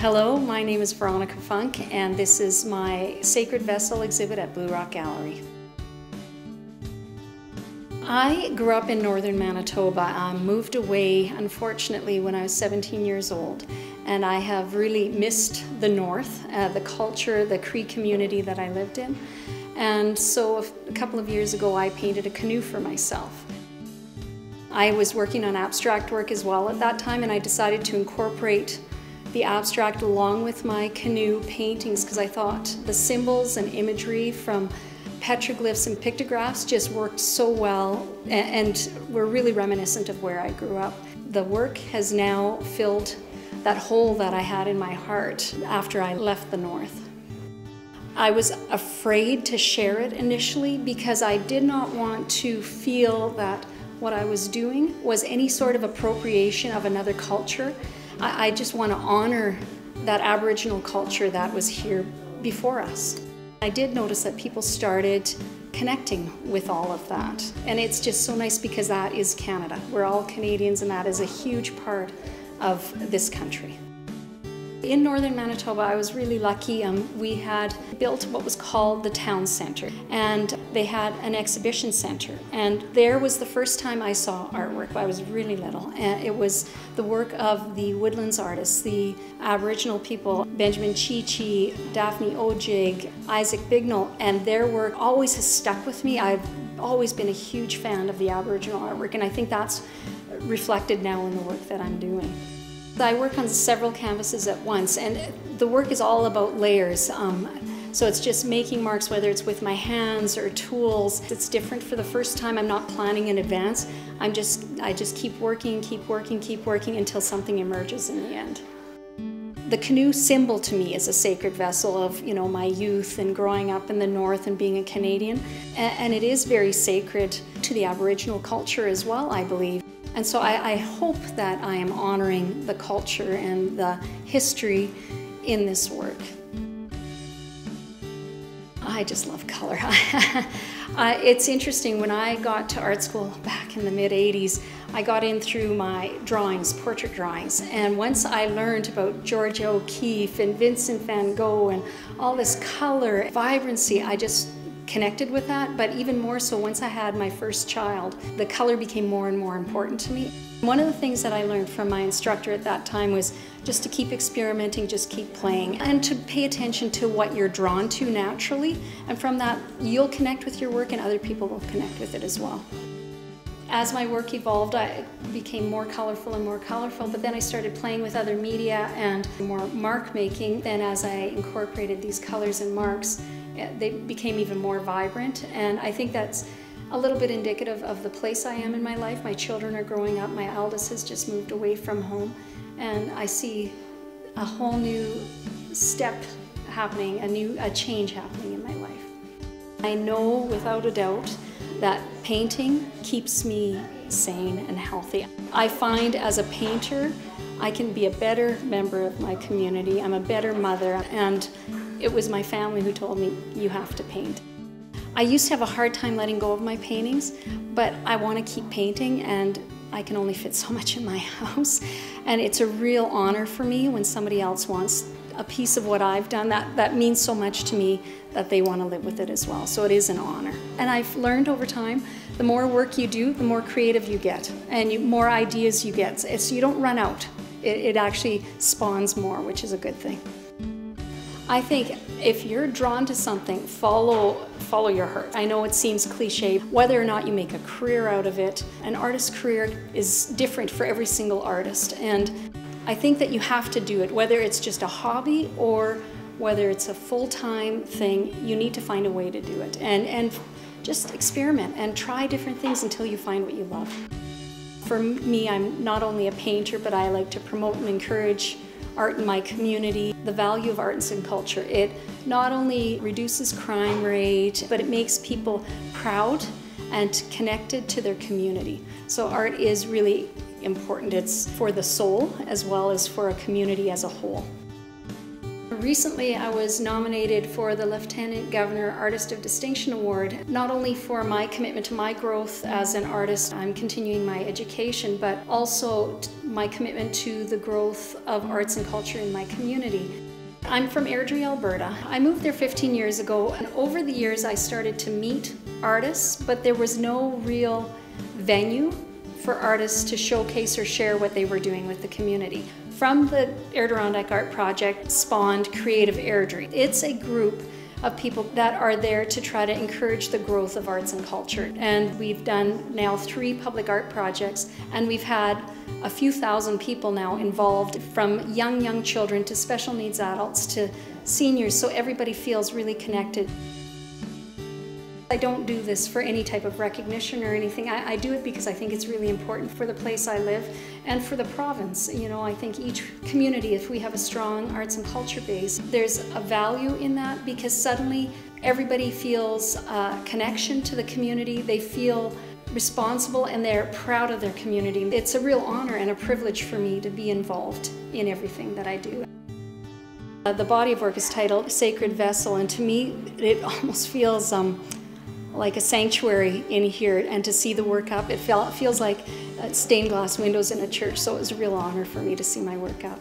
Hello, my name is Veronica Funk, and this is my Sacred Vessel exhibit at Bluerock Gallery. I grew up in northern Manitoba, moved away unfortunately when I was 17 years old, and I have really missed the north, the culture, the Cree community that I lived in. And so a couple of years ago I painted a canoe for myself. I was working on abstract work as well at that time, and I decided to incorporate the abstract along with my canoe paintings because I thought the symbols and imagery from petroglyphs and pictographs just worked so well and were really reminiscent of where I grew up. The work has now filled that hole that I had in my heart after I left the north. I was afraid to share it initially because I did not want to feel that what I was doing was any sort of appropriation of another culture. I just want to honor that Aboriginal culture that was here before us. I did notice that people started connecting with all of that. And it's just so nice because that is Canada. We're all Canadians, and that is a huge part of this country. In northern Manitoba, I was really lucky. We had built what was called the town center, and they had an exhibition center. And there was the first time I saw artwork. I was really little, and it was the work of the Woodlands Artists, the Aboriginal people, Benjamin Chee Chee, Daphne Ojig, Isaac Bignell, and their work always has stuck with me. I've always been a huge fan of the Aboriginal artwork, and I think that's reflected now in the work that I'm doing. I work on several canvases at once, and the work is all about layers. So it's just making marks, whether it's with my hands or tools. It's different for the first time. I'm not planning in advance. I just keep working until something emerges in the end. The canoe symbol to me is a sacred vessel of, my youth and growing up in the north and being a Canadian. And it is very sacred to the Aboriginal culture as well, I believe. And so I hope that I am honoring the culture and the history in this work. I just love color. It's interesting, when I got to art school back in the mid-'80s, I got in through my drawings, portrait drawings, and once I learned about Georgia O'Keeffe and Vincent van Gogh and all this color, vibrancy, I just connected with that, but even more so once I had my first child, the color became more and more important to me. One of the things that I learned from my instructor at that time was just to keep experimenting, just keep playing, and to pay attention to what you're drawn to naturally, and from that you'll connect with your work and other people will connect with it as well. As my work evolved, it became more colorful and more colorful, but then I started playing with other media and more mark making. Then as I incorporated these colors and marks, they became even more vibrant, and I think that's a little bit indicative of the place I am in my life. My children are growing up. My eldest has just moved away from home, and I see a whole new step happening, a change happening in my life. I know without a doubt that painting keeps me sane and healthy. I find as a painter, I can be a better member of my community. I'm a better mother, and it was my family who told me, you have to paint. I used to have a hard time letting go of my paintings, but I want to keep painting, and I can only fit so much in my house. And it's a real honor for me when somebody else wants a piece of what I've done. That means so much to me that they want to live with it as well. So it is an honor. And I've learned over time, the more work you do, the more creative you get, and more ideas you get. So you don't run out. It actually spawns more, which is a good thing. I think if you're drawn to something, follow your heart. I know it seems cliche. Whether or not you make a career out of it, an artist's career is different for every single artist. And I think that you have to do it, whether it's just a hobby or whether it's a full-time thing, you need to find a way to do it. And just experiment and try different things until you find what you love. For me, I'm not only a painter, but I like to promote and encourage art in my community. The value of arts and culture. It not only reduces crime rate, but it makes people proud and connected to their community. So art is really important. It's for the soul as well as for a community as a whole. Recently, I was nominated for the Lieutenant Governor Artist of Distinction Award, not only for my commitment to my growth as an artist, I'm continuing my education, but also my commitment to the growth of arts and culture in my community. I'm from Airdrie, Alberta. I moved there 15 years ago, and over the years I started to meet artists, but there was no real venue for artists to showcase or share what they were doing with the community. From the Adirondack Art Project spawned Creative Airdrie. It's a group of people that are there to try to encourage the growth of arts and culture. And we've done now 3 public art projects, and we've had a few thousand people now involved, from young children to special needs adults to seniors, so everybody feels really connected. I don't do this for any type of recognition or anything. I do it because I think it's really important for the place I live and for the province. You know, I think each community, if we have a strong arts and culture base, there's a value in that, because suddenly everybody feels a connection to the community. They feel responsible and they're proud of their community. It's a real honor and a privilege for me to be involved in everything that I do. The body of work is titled Sacred Vessel, and to me it almost feels like a sanctuary in here, and to see the work up, it feels like stained glass windows in a church, so it was a real honor for me to see my work up.